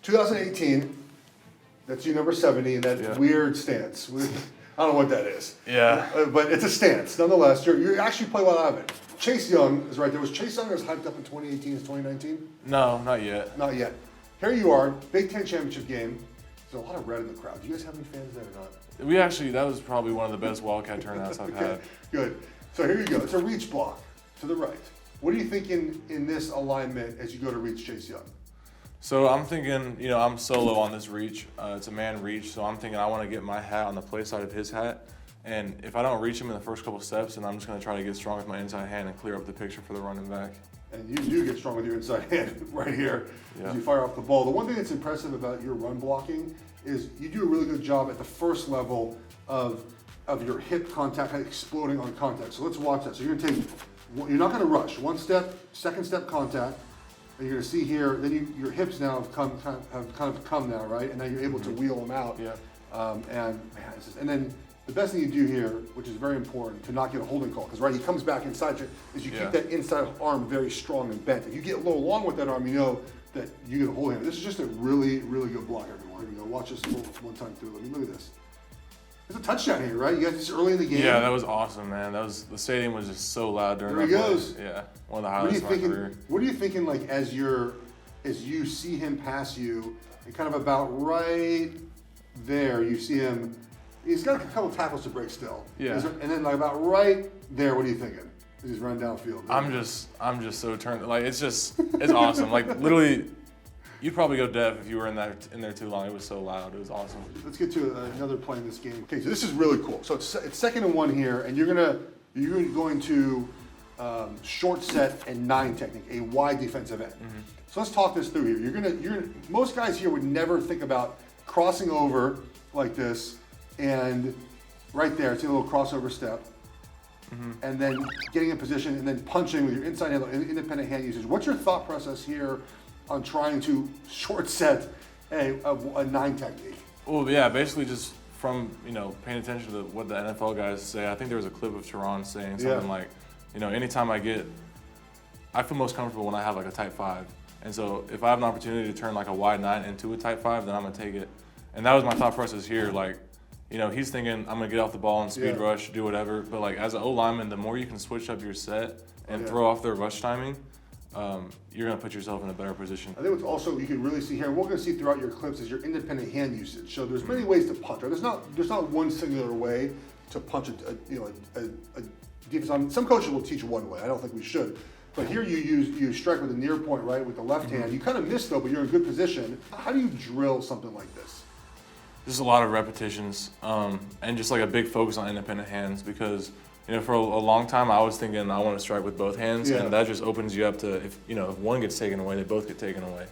2018, that's you number 70 in that weird stance. I don't know what that is. Yeah. But it's a stance. Nonetheless, you actually play well out of it. Chase Young is right there. Was Chase Young as hyped up in 2018 as 2019? No, not yet. Not yet. Here you are, Big Ten championship game. There's a lot of red in the crowd. Do you guys have any fans there or not? That was probably one of the best Wildcat turnouts I've had. Good. So here you go. It's a reach block to the right. What are you thinking in this alignment as you go to reach Chase Young? So I'm thinking, I'm solo on this reach. It's a man reach, so I'm thinking I want to get my hat on the play side of his hat. And if I don't reach him in the first couple steps, then I'm just going to try to get strong with my inside hand and clear up the picture for the running back. And you do get strong with your inside hand right here as you fire off the ball. The one thing that's impressive about your run blocking is you do a really good job at the first level of your hip contact, kind of exploding on contact. So let's watch that. So you're going to you're not going to rush. One step, second step contact. And you're going to see here, then your hips now have kind of come now, right? And now you're able to wheel them out. Yeah. And then the best thing you do here, which is very important, to not get a holding call, because he comes back inside you, is you keep that inside arm very strong and bent. If you get a little long with that arm, you know that you get a hold hand. This is just a really, really good block, everyone. Here we go. Watch this one time through. Look at this. There's a touchdown here, right? You guys just early in the game. Yeah, that was awesome, man. The stadium was just so loud during that play. There he goes. Yeah, one of the highlights of my career. What are you thinking, like, as you see him pass you, and kind of about right there, you see him. He's got a couple tackles to break still. Yeah. And then like about right there, what are you thinking? He's running downfield. I'm just so turned. Like it's awesome. Like literally, you'd probably go deaf if you were in there too long. It was so loud. It was awesome. Let's get to another play in this game. Okay, so this is really cool. So it's 2nd and 1 here, and you're going to short set and 9 technique, a wide defensive end. Mm-hmm. So let's talk this through here. Most guys here would never think about crossing over like this. And right there, it's a little crossover step, and then getting in position, and then punching with your inside hand, independent hand usage. What's your thought process here on trying to short set a 9 technique? Well, yeah, basically just from paying attention to what the NFL guys say. I think there was a clip of Teron saying something like, anytime I feel most comfortable when I have like a tight 5, and so if I have an opportunity to turn like a wide 9 into a tight 5, then I'm gonna take it. And that was my thought process here, like. He's thinking, I'm going to get off the ball and speed rush, do whatever. But, like, as an O-lineman, the more you can switch up your set and throw off their rush timing, you're going to put yourself in a better position. I think what's also you can really see here, and we're going to see throughout your clips, is your independent hand usage. So there's many ways to punch. Right? There's not one singular way to punch a defense. Some coaches will teach one way. I don't think we should. But here you strike with a near point, right, with the left hand. You kind of miss, though, but you're in good position. How do you drill something like this? Just a lot of repetitions, and just like a big focus on independent hands because, for a long time I was thinking I want to strike with both hands, and that just opens you up to, if one gets taken away, they both get taken away.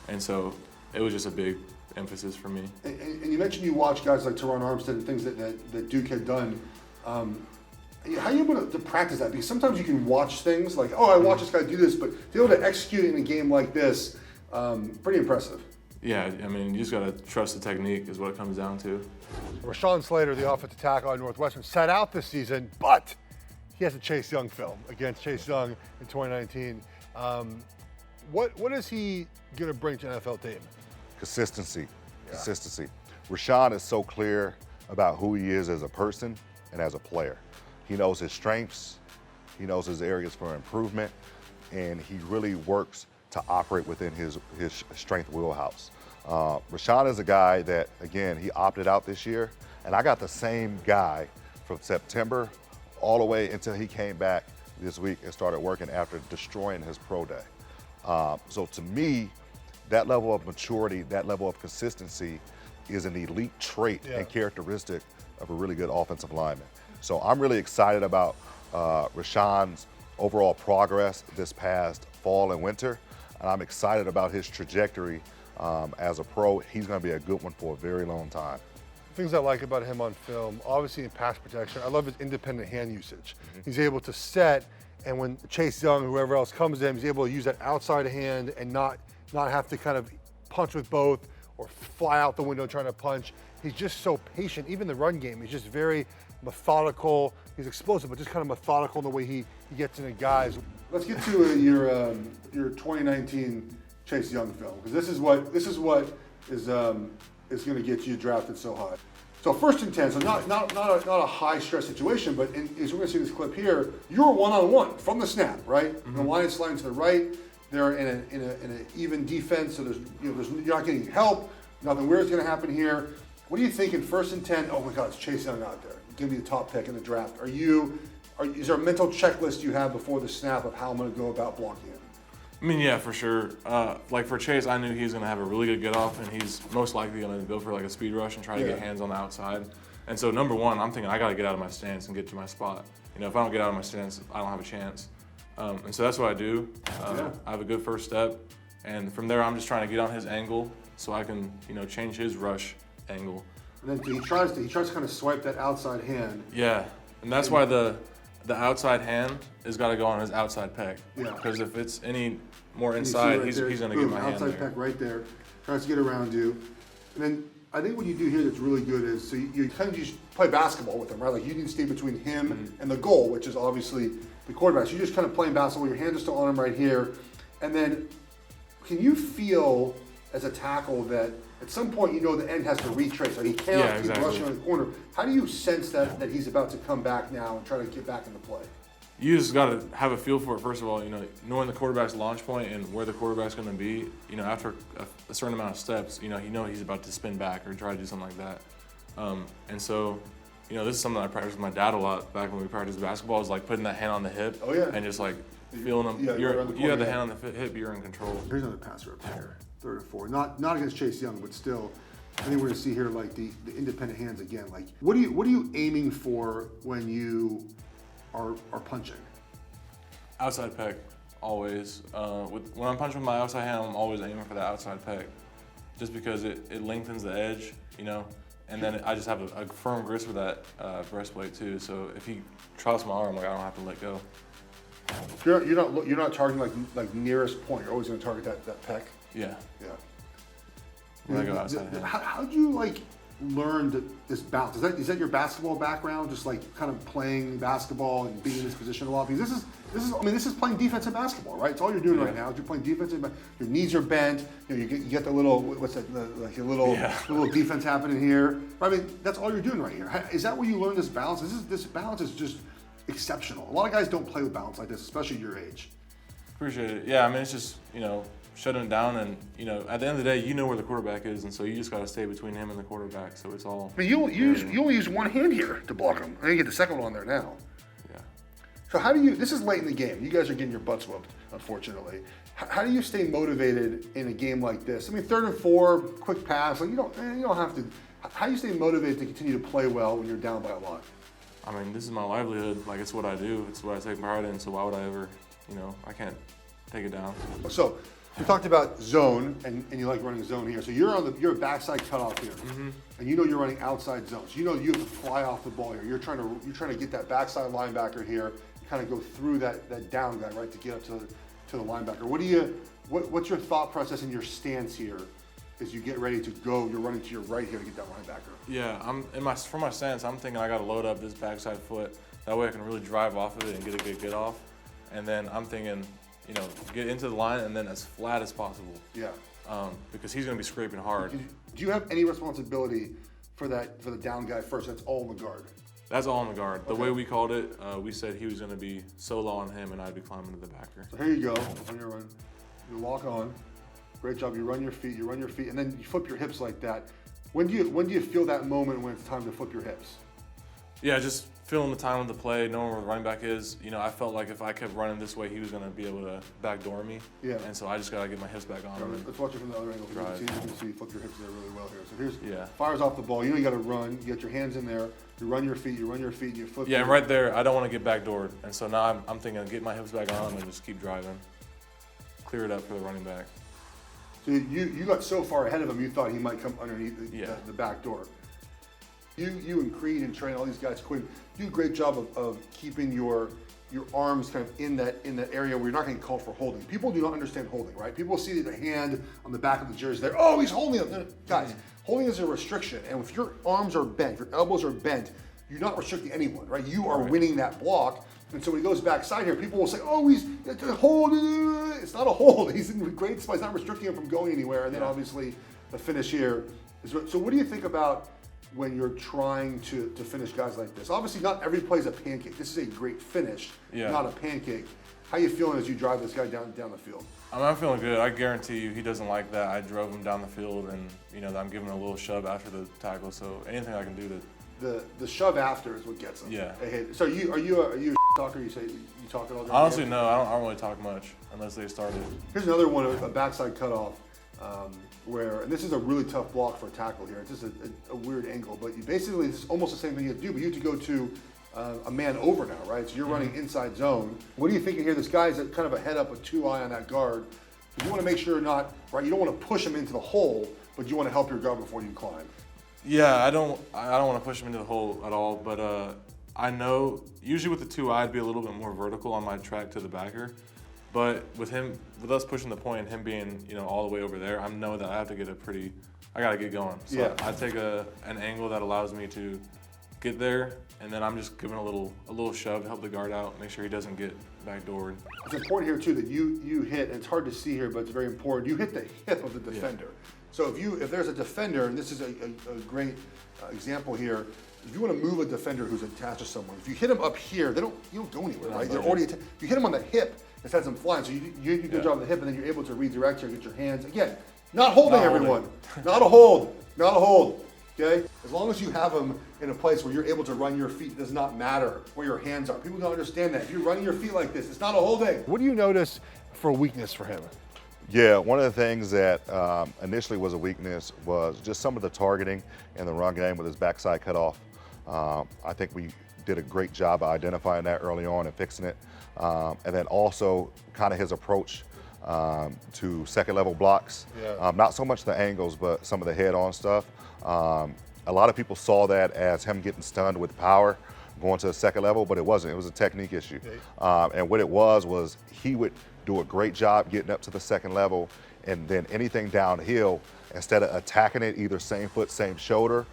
And so it was just a big emphasis for me. And you mentioned you watch guys like Teron Armstead and things that Duke had done. How are you able to practice that? Because sometimes you can watch things like, I watched this guy do this, but to be able to execute in a game like this, pretty impressive. Yeah, I mean, you just got to trust the technique is what it comes down to. Rashawn Slater, the offensive tackle on Northwestern, sat out this season, but he has a Chase Young film against Chase Young in 2019. What is he going to bring to NFL team? Consistency. Rashawn is so clear about who he is as a person and as a player. He knows his strengths, he knows his areas for improvement, and he really works to operate within his strength wheelhouse. Rashawn is a guy that, again, he opted out this year, and I got the same guy from September all the way until he came back this week and started working after destroying his pro day. So to me, that level of maturity, that level of consistency is an elite trait and characteristic of a really good offensive lineman. So I'm really excited about Rashawn's overall progress this past fall and winter. And I'm excited about his trajectory as a pro. He's going to be a good one for a very long time. Things I like about him on film, obviously in pass protection, I love his independent hand usage. He's able to set, and when Chase Young, whoever else comes in, he's able to use that outside hand and not have to kind of punch with both or fly out the window trying to punch. He's just so patient. Even the run game, he's just very methodical. He's explosive, but just kind of methodical in the way he gets into guys. Let's get to your 2019 Chase Young film, because this is what is going to get you drafted so high. So 1st and 10, so not a high stress situation, but as we're going to see this clip here, you're one-on-one from the snap, right? Mm-hmm. The line is sliding to the right. They're in an even defense, so you're not getting help. Nothing weird's going to happen here. What do you think in 1st and 10? Oh my God, it's Chase Young out there. Give me the top pick in the draft. Is there a mental checklist you have before the snap of how I'm going to go about blocking him? I mean, yeah, for sure. Like for Chase, I knew he was going to have a really good get off, and he's most likely going to go for like a speed rush and try to get hands on the outside. And so number one, I'm thinking I got to get out of my stance and get to my spot. If I don't get out of my stance, I don't have a chance. And so that's what I do. I have a good first step, and from there, I'm just trying to get on his angle so I can, change his rush angle. And then he tries to kind of swipe that outside hand. Yeah, and that's why the outside hand has got to go on his outside pec. Yeah. Because if it's any more inside, he's going to get my hand outside pec right there. Tries to get around you. And then I think what you do here that's really good is, so you kind of just play basketball with him, right? Like you need to stay between him and the goal, which is obviously the quarterback. So you're just kind of playing basketball. Your hands are still on him right here. And then can you feel as a tackle that at some point the end has to retrace, so he cannot keep rushing on the corner. How do you sense that he's about to come back now and try to get back into play? You just got to have a feel for it, first of all, knowing the quarterback's launch point and where the quarterback's going to be, after a certain amount of steps, he's about to spin back or try to do something like that. And so, this is something I practiced with my dad a lot back when we practiced basketball, is like putting that hand on the hip and just like feeling them. You have the hand on the hip, you're in control. Here's another pass rep here, 3rd and 4. Not against Chase Young, but still, I think we're going to see here like the independent hands again. Like, what are you aiming for when you are punching? Outside pec, always. When I'm punching with my outside hand, I'm always aiming for the outside pec, just because it lengthens the edge, and then I just have a firm grip with that breastplate too. So if he trouses my arm, I don't have to let go. You're not targeting like nearest point. You're always going to target that pec. Yeah. Yeah. When I go outside. How do you learn this balance? Is that your basketball background? Just like kind of playing basketball and being in this position a lot? Because this is playing defensive basketball, right? It's all you're doing right now. You're playing defensive. Your knees are bent. You get the little little defense happening here. I mean, that's all you're doing right here. Is that where you learn this balance? This balance is just exceptional. A lot of guys don't play with balance like this, especially your age. Appreciate it. Yeah, I mean, it's just shutting him down, and at the end of the day, where the quarterback is, and so you just got to stay between him and the quarterback. So it's all. I mean, you only use one hand here to block him. I think you get the second one on there now. Yeah. So how do you? This is late in the game. You guys are getting your butts whooped, unfortunately. How do you stay motivated in a game like this? I mean, 3rd and 4, quick pass. Like you don't have to. How do you stay motivated to continue to play well when you're down by a lot? I mean, this is my livelihood. Like, it's what I do. It's what I take pride in. So why would I ever, I can't take it down. So you talked about zone, and you like running zone here. So you're a backside cutoff here, and you're running outside zone. So you have to fly off the ball here. You're trying to get that backside linebacker here, and kind of go through that down guy, right, to get up to the linebacker. What's your thought process and your stance here as you get ready to go? You're running to your right here to get that linebacker. Yeah, from my stance, I'm thinking I got to load up this backside foot. That way I can really drive off of it and get a good get off. And then I'm thinking, get into the line and then as flat as possible. Yeah. Because he's going to be scraping hard. Do you have any responsibility for the down guy first? That's all in the guard. That's all in the guard. The way we called it, we said he was going to be solo on him and I'd be climbing to the backer. So here you go on your run. You lock on. Great job. You run your feet, and then you flip your hips like that. When do you feel that moment when it's time to flip your hips? Yeah, just feeling the time of the play, knowing where the running back is. I felt like if I kept running this way, he was going to be able to backdoor me. Yeah. And so I just got to get my hips back on him. Let's watch it from the other angle. You can see you flip your hips there really well here. So here's fires off the ball. You got to run. You get your hands in there. You run your feet. And you flip. Yeah, and right there, I don't want to get backdoored. And so now I'm thinking, get my hips back on him and just keep driving. Clear it up for the running back. So you got so far ahead of him, you thought he might come underneath the back door. You and Creed and Trey and all these guys, Quinn, do a great job of keeping your arms kind of in that area where you're not going to call for holding. People do not understand holding, right? People see the hand on the back of the jersey there. Oh, he's holding it. No, guys, holding is a restriction, and if your arms are bent, if your elbows are bent, you're not restricting anyone, right? You are winning that block. And so when he goes backside here, people will say, oh, it's a hold. It's not a hold. He's in a great spot. It's not restricting him from going anywhere. And then obviously the finish here. So what do you think about when you're trying to finish guys like this? Obviously not every play is a pancake. This is a great finish, not a pancake. How you feeling as you drive this guy down the field? I'm feeling good. I guarantee you he doesn't like that. I drove him down the field and, I'm giving him a little shove after the tackle. So anything I can do to... The shove after is what gets him. Yeah. So are you a talker? You say you talk it all the time? Honestly, no. I don't really talk much unless they started. Here's another one, a backside cutoff, and this is a really tough block for a tackle here. It's just a weird angle, but basically it's almost the same thing you have to do, but you have to go to a man over now, right? So you're running inside zone. What are you thinking here? This guy's kind of a head up with 2-eye on that guard. You want to make sure you don't want to push him into the hole, but you want to help your guard before you climb. Yeah, I don't want to push him into the hole at all, but I know usually with the 2-eye I'd be a little bit more vertical on my track to the backer. But with us pushing the point and him being, all the way over there, I know that I have to get I gotta get going. So I take an angle that allows me to get there, and then I'm just giving a little shove to help the guard out, make sure he doesn't get backdoored. It's important here too that you hit, and it's hard to see here, but it's very important. You hit the hip of the defender. So if there's a defender, and this is a great example here, if you want to move a defender who's attached to someone, if you hit him up here, you don't go anywhere, right? They're already if you hit him on the hip, it sends them flying. So you do a good job on the hip, and then you're able to redirect here, get your hands. Again, not holding everyone. Not a hold. Not a hold. Okay? As long as you have them in a place where you're able to run your feet, it does not matter where your hands are. People don't understand that. If you're running your feet like this, it's not a holding. What do you notice for a weakness for him? Yeah, one of the things that initially was a weakness was just some of the targeting in the run game with his backside cutoff. I think we did a great job of identifying that early on and fixing it. And then also kind of his approach to second level blocks. Not so much the angles, but some of the head-on stuff. A lot of people saw that as him getting stunned with power going to the second level, but it wasn't. It was a technique issue. And what it was he would do a great job getting up to the second level, and then anything downhill, instead of attacking it either same foot, same shoulder,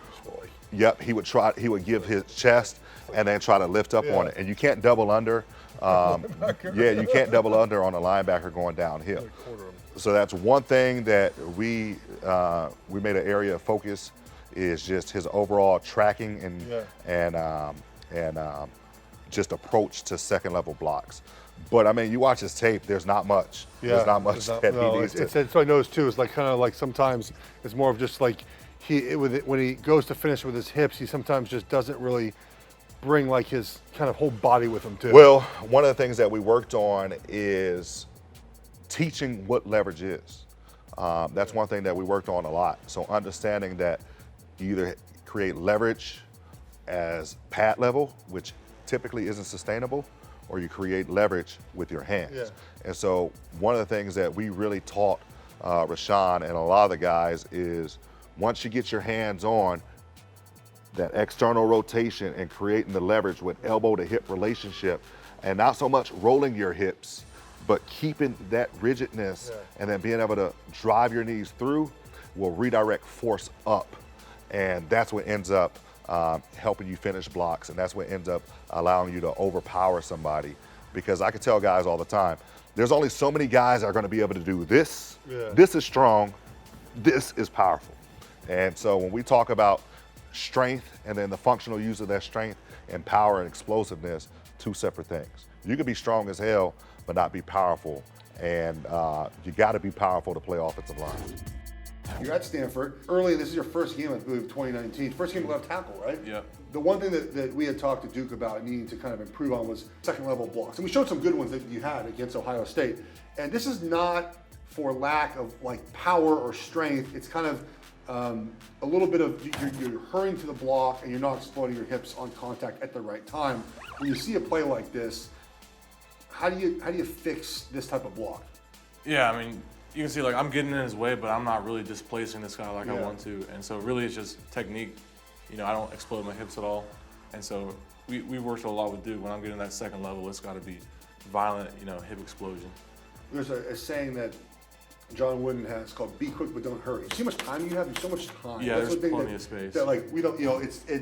he would give his chest and then try to lift up on it. And you can't double under. You can't double under on a linebacker going downhill. So that's one thing that we made an area of focus, is just his overall tracking and just approach to second level blocks. But I mean, you watch his tape. There's not much. There's not much that he needs. It's what I noticed too. It's kind of like sometimes it's more of just like when he goes to finish with his hips, he sometimes just doesn't really bring like his kind of whole body with him too. Well, one of the things that we worked on is teaching what leverage is. That's one thing that we worked on a lot. So understanding that you either create leverage as pad level, which typically isn't sustainable, or you create leverage with your hands. And so one of the things that we really taught Rashawn and a lot of the guys is, once you get your hands on that external rotation and creating the leverage with elbow to hip relationship, and not so much rolling your hips, but keeping that rigidness and then being able to drive your knees through, will redirect force up. And that's what ends up helping you finish blocks, and that's what ends up allowing you to overpower somebody. Because I can tell guys all the time, there's only so many guys that are going to be able to do this. This is strong, this is powerful. And so when we talk about strength and then the functional use of that strength and power and explosiveness, two separate things. You can be strong as hell but not be powerful, and you got to be powerful to play offensive line. You're at Stanford. Early, this is your first game, I believe, 2019. First game left tackle, right? Yeah. The one thing that we had talked to Duke about needing to kind of improve on was second level blocks. And we showed some good ones that you had against Ohio State. And this is not for lack of like power or strength. It's kind of a little bit of you're hurrying to the block and you're not exploding your hips on contact at the right time. When you see a play like this, how do you fix this type of block? Yeah, I mean, you can see like I'm getting in his way, but I'm not really displacing this guy like I want to. And so really it's just technique. I don't explode my hips at all. And so we worked a lot with Duke. When I'm getting that second level, it's got to be violent, hip explosion. There's a saying that John Wooden has called "Be quick but don't hurry." See how much time you have? You have so much time. Yeah, there's plenty of space. That like we don't,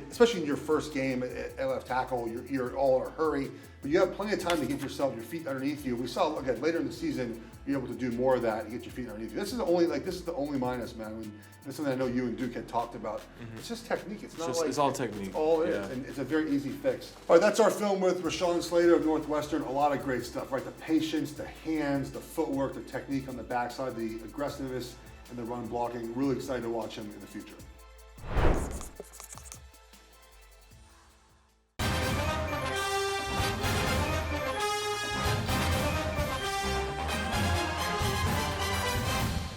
especially in your first game at left tackle, you're all in a hurry. but you have plenty of time to get your feet underneath you. We saw, again, later in the season, you're able to do more of that and get your feet underneath you. This is the only minus, man. This is something I know you and Duke had talked about. It's just technique. It's not it's all technique. All it is, and it's a very easy fix. All right, that's our film with Rashawn Slater of Northwestern. A lot of great stuff, right? The patience, the hands, the footwork, the technique on the backside, the aggressiveness, and the run blocking. Really excited to watch him in the future.